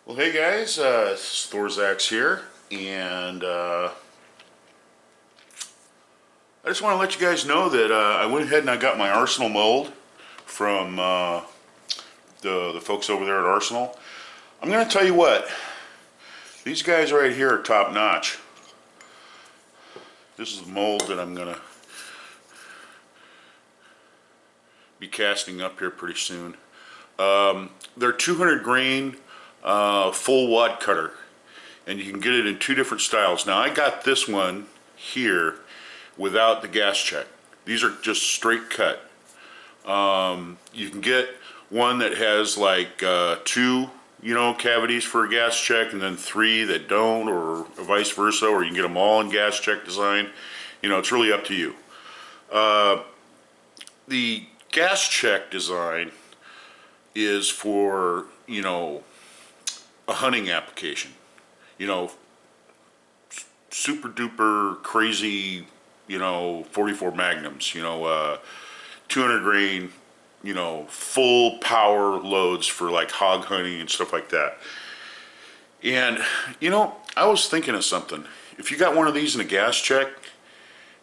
Well, hey guys, Thorzax here, and I just want to let you guys know that I went ahead and I got my Arsenal mold from the folks over there at Arsenal. I'm going to tell you what, these guys right here are top notch. This is the mold that I'm going to be casting up here pretty soon. They're 200 grain full wad cutter, and you can get it in two different styles. Now I got this one here without the gas check. These are just straight cut. You can get one that has like two, cavities for a gas check, and then three that don't, or vice versa, or you can get them all in gas check design. It's really up to you. The gas check design is for, a hunting application. Super duper crazy, 44 Magnums, 200 grain, full power loads for like hog hunting and stuff like that. And, I was thinking of something. If you got one of these in a gas check,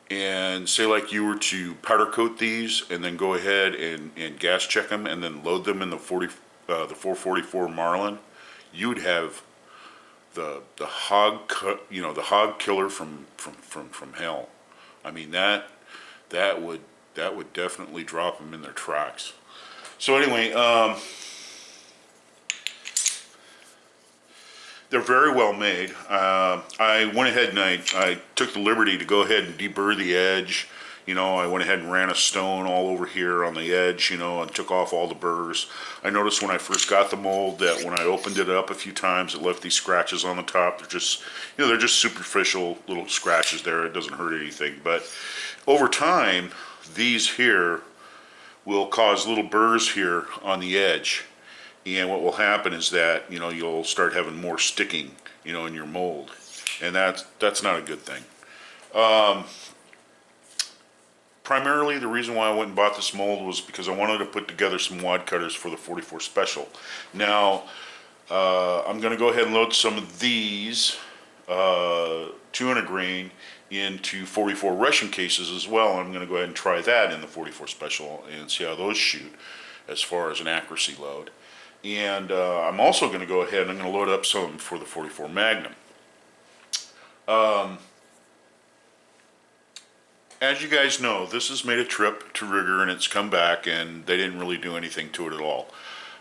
and say like you were to powder coat these and then go ahead and gas check them and then load them in the 444 Marlin, you would have the hog the hog killer from hell. I mean that would definitely drop them in their tracks. So anyway, they're very well made. I went ahead and I took the liberty to go ahead and deburr the edge. I went ahead and ran a stone all over here on the edge, and took off all the burrs. I noticed when I first got the mold that when I opened it up a few times, it left these scratches on the top. They're just, they're just superficial little scratches there. It doesn't hurt anything. But over time, these here will cause little burrs here on the edge. And what will happen is that, you'll start having more sticking, in your mold. And that's not a good thing. Primarily, the reason why I went and bought this mold was because I wanted to put together some wad cutters for the 44 Special. Now, I'm going to go ahead and load some of these 200 grain into 44 Russian cases as well. I'm going to go ahead and try that in the 44 Special and see how those shoot as far as an accuracy load. And I'm also going to go ahead and I'm going to load up some for the 44 Magnum. As you guys know, this has made a trip to Ruger and it's come back, and they didn't really do anything to it at all.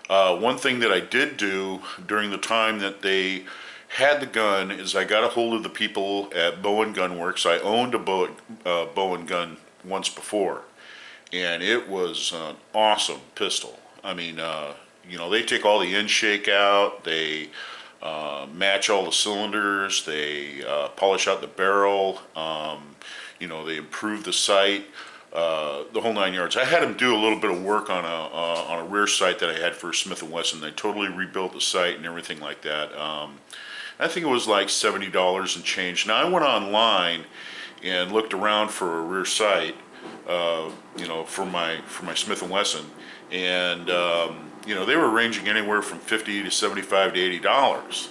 One thing that I did do during the time that they had the gun is I got a hold of the people at Bowen Gun Works. I owned a Bowen gun once before, and it was an awesome pistol. I mean, they take all the end shake out, they match all the cylinders, they polish out the barrel, they improve the sight, the whole 9 yards. I had them do a little bit of work on a rear sight that I had for Smith & Wesson. They totally rebuilt the sight and everything like that. I think it was like $70 and change. Now I went online and looked around for a rear sight, for my Smith & Wesson, and they were ranging anywhere from $50 to $75 to $80.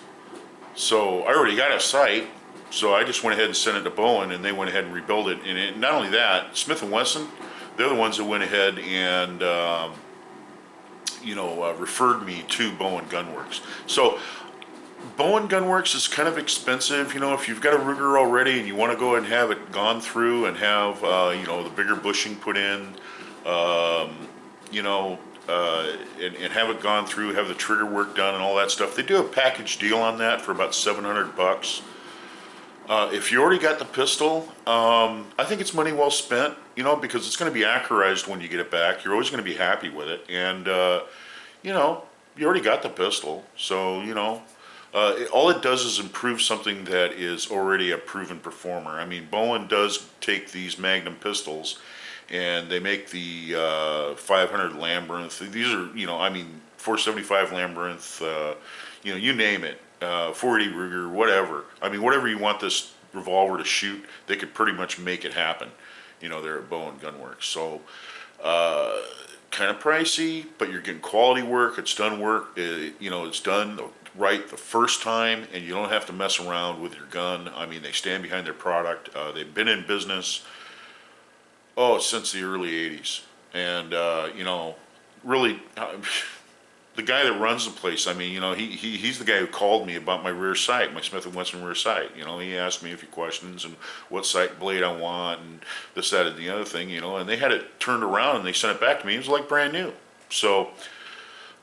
So I already got a sight, so I just went ahead and sent it to Bowen, and they went ahead and rebuilt it. And not only that, Smith & Wesson, they're the ones that went ahead and referred me to Bowen Gun Works. So Bowen Gun Works is kind of expensive. If you've got a Ruger already and you want to go and have it gone through and have the bigger bushing put in, and have it gone through, have the trigger work done and all that stuff. They do a package deal on that for about $700. If you already got the pistol, I think it's money well spent, because it's going to be accurized when you get it back. You're always going to be happy with it. And, you already got the pistol. So, all it does is improve something that is already a proven performer. I mean, Bowen does take these Magnum pistols and they make the 500 Labyrinth. These are, 475 Labyrinth, you name it, 480 Ruger, whatever. I mean, whatever you want this revolver to shoot, they could pretty much make it happen. They're at Bowen Gun Works. So, kind of pricey, but you're getting quality work. It's done work. It's done. The right the first time, and you don't have to mess around with your gun. I mean, they stand behind their product. They've been in business, since the early 80s. And, really, the guy that runs the place, I mean, he's the guy who called me about my rear sight, my Smith & Wesson rear sight. He asked me a few questions and what sight blade I want and this, that, and the other thing, and they had it turned around and they sent it back to me. It was like brand new. So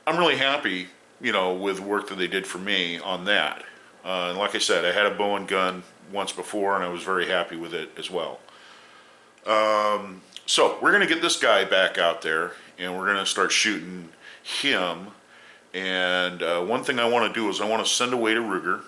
I'm really happy, with the work that they did for me on that. And like I said, I had a Bowen gun once before and I was very happy with it as well. So we're going to get this guy back out there and we're going to start shooting him. And one thing I want to do is I want to send away to Ruger,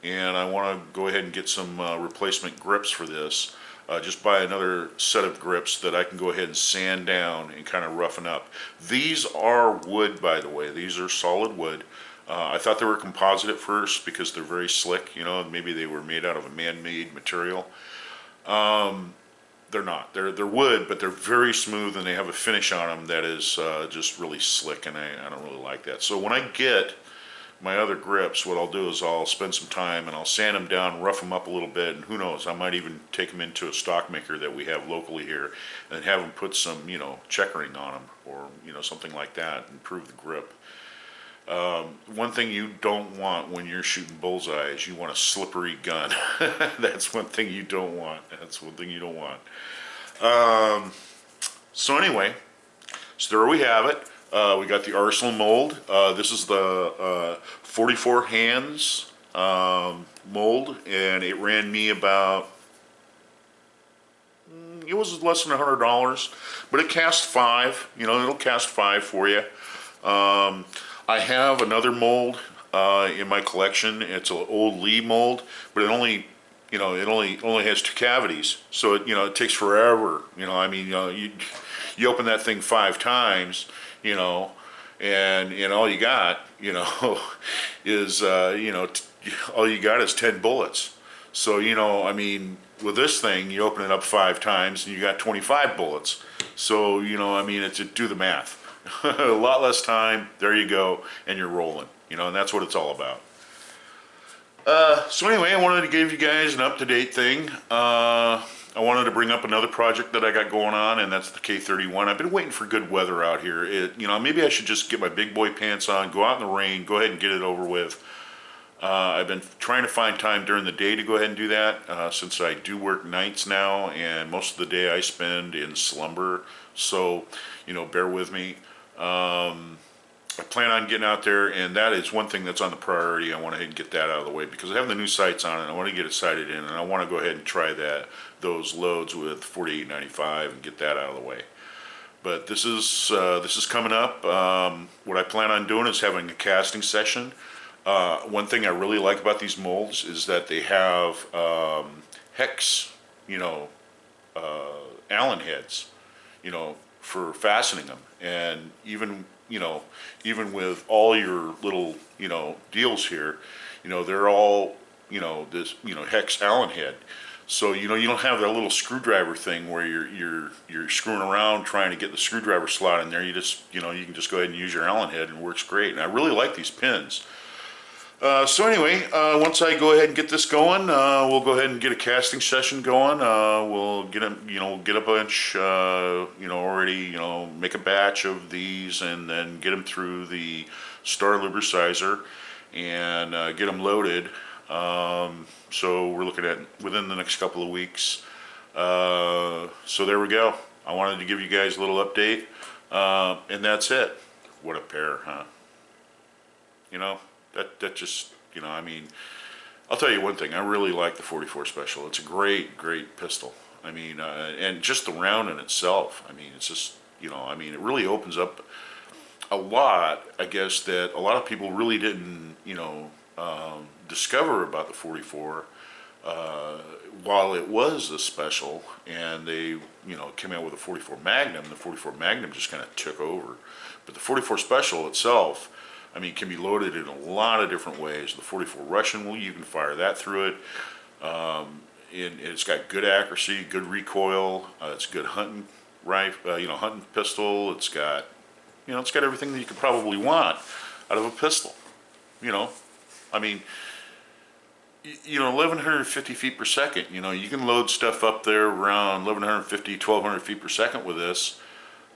and I want to go ahead and get some replacement grips for this. Just buy another set of grips that I can go ahead and sand down and kind of roughen up. These are wood, by the way. These are solid wood. I thought they were composite at first because they're very slick. Maybe they were made out of a man-made material. They're not. They're wood, but they're very smooth, and they have a finish on them that is just really slick, and I don't really like that. So when I get my other grips, what I'll do is I'll spend some time and I'll sand them down, rough them up a little bit, and who knows, I might even take them into a stock maker that we have locally here and have them put some, checkering on them or, something like that, improve the grip. One thing you don't want when you're shooting bullseye is you want a slippery gun. That's one thing you don't want. So anyway, so there we have it. We got the Arsenal mold. This is the 44 hands mold, and it ran me about, it was less than $100, but it cast 5. It'll cast 5 for you. I have another mold in my collection. It's an old Lee mold, but it only has 2 cavities, so it takes forever. You open that thing 5 times, and all you got, is all you got is 10 bullets. So with this thing, you open it up 5 times and you got 25 bullets. So it's do the math. A lot less time, there you go, and you're rolling, and that's what it's all about. So anyway, I wanted to give you guys an up-to-date thing. I wanted to bring up another project that I got going on, and that's the K31. I've been waiting for good weather out here. Maybe I should just get my big boy pants on, go out in the rain, go ahead and get it over with. I've been trying to find time during the day to go ahead and do that, since I do work nights now, and most of the day I spend in slumber. So, bear with me. I plan on getting out there, and that is one thing that's on the priority. I want to head and get that out of the way because I have the new sights on it. I want to get it sighted in, and I want to go ahead and try those loads with 4895 and get that out of the way. But this is coming up. What I plan on doing is having a casting session. One thing I really like about these molds is that they have hex, Allen heads, for fastening them, and even with all your little deals here, they're all this hex Allen head. So you don't have that little screwdriver thing where you're screwing around trying to get the screwdriver slot in there. You just you can just go ahead and use your Allen head and it works great. And I really like these pins. So anyway, once I go ahead and get this going, we'll go ahead and get a casting session going. We'll get a bunch, already, make a batch of these and then get them through the Star Lubricizer and get them loaded. So we're looking at within the next couple of weeks. So there we go. I wanted to give you guys a little update, and that's it. What a pair, huh? That just, I'll tell you one thing. I really like the 44 Special. It's a great pistol. And just the round in itself. It's just, it really opens up a lot, I guess, that a lot of people really didn't, discover about the 44 while it was a special, and they, came out with a 44 Magnum. The 44 Magnum just kind of took over. But the 44 Special itself, can be loaded in a lot of different ways. The 44 Russian, well, you can fire that through it. It's got good accuracy, good recoil. It's a good hunting rifle, hunting pistol. It's got everything that you could probably want out of a pistol. I mean, 1150 feet per second. You can load stuff up there around 1150, 1200 feet per second with this.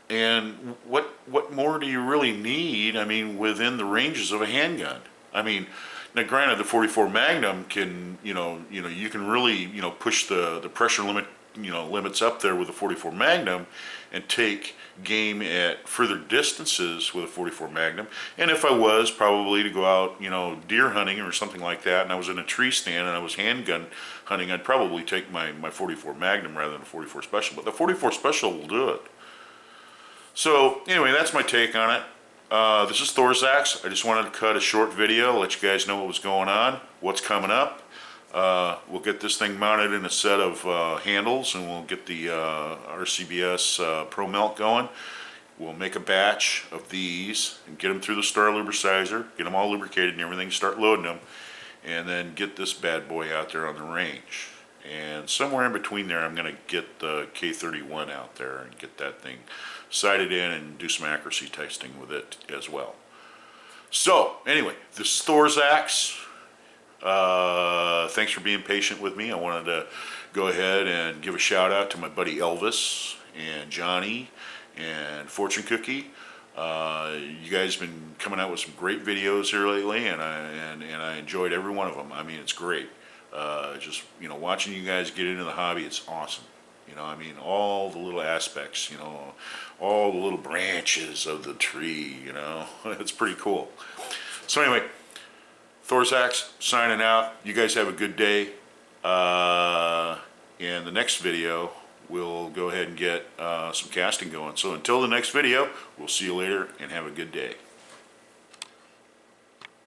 And what more do you really need? I mean, within the ranges of a handgun. I mean, now granted, the 44 Magnum can, you can really, push the pressure limits up there with the 44 Magnum, and take game at further distances with a 44 Magnum. And if I was probably to go out, deer hunting or something like that, and I was in a tree stand and I was handgun hunting, I'd probably take my 44 Magnum rather than a 44 Special. But the 44 Special will do it. So anyway, that's my take on it. This is Thorzax. I just wanted to cut a short video, let you guys know what was going on, what's coming up. We'll get this thing mounted in a set of handles, and we'll get the RCBS Pro Melt going. We'll make a batch of these and get them through the Star Lubricizer, get them all lubricated and everything, start loading them, and then get this bad boy out there on the range. And somewhere in between there, I'm going to get the K31 out there and get that thing sighted in and do some accuracy testing with it as well. So anyway, this is Thorzax. Thanks for being patient with me. I wanted to go ahead and give a shout out to my buddy Elvis and Johnny and Fortune Cookie. You guys have been coming out with some great videos here lately, and I enjoyed every one of them. I mean, it's great. Just watching you guys get into the hobby, it's awesome. I mean, all the little aspects, all the little branches of the tree, it's pretty cool. So anyway, Thorzax signing out. You guys have a good day. In the next video, we'll go ahead and get some casting going. So until the next video, we'll see you later and have a good day.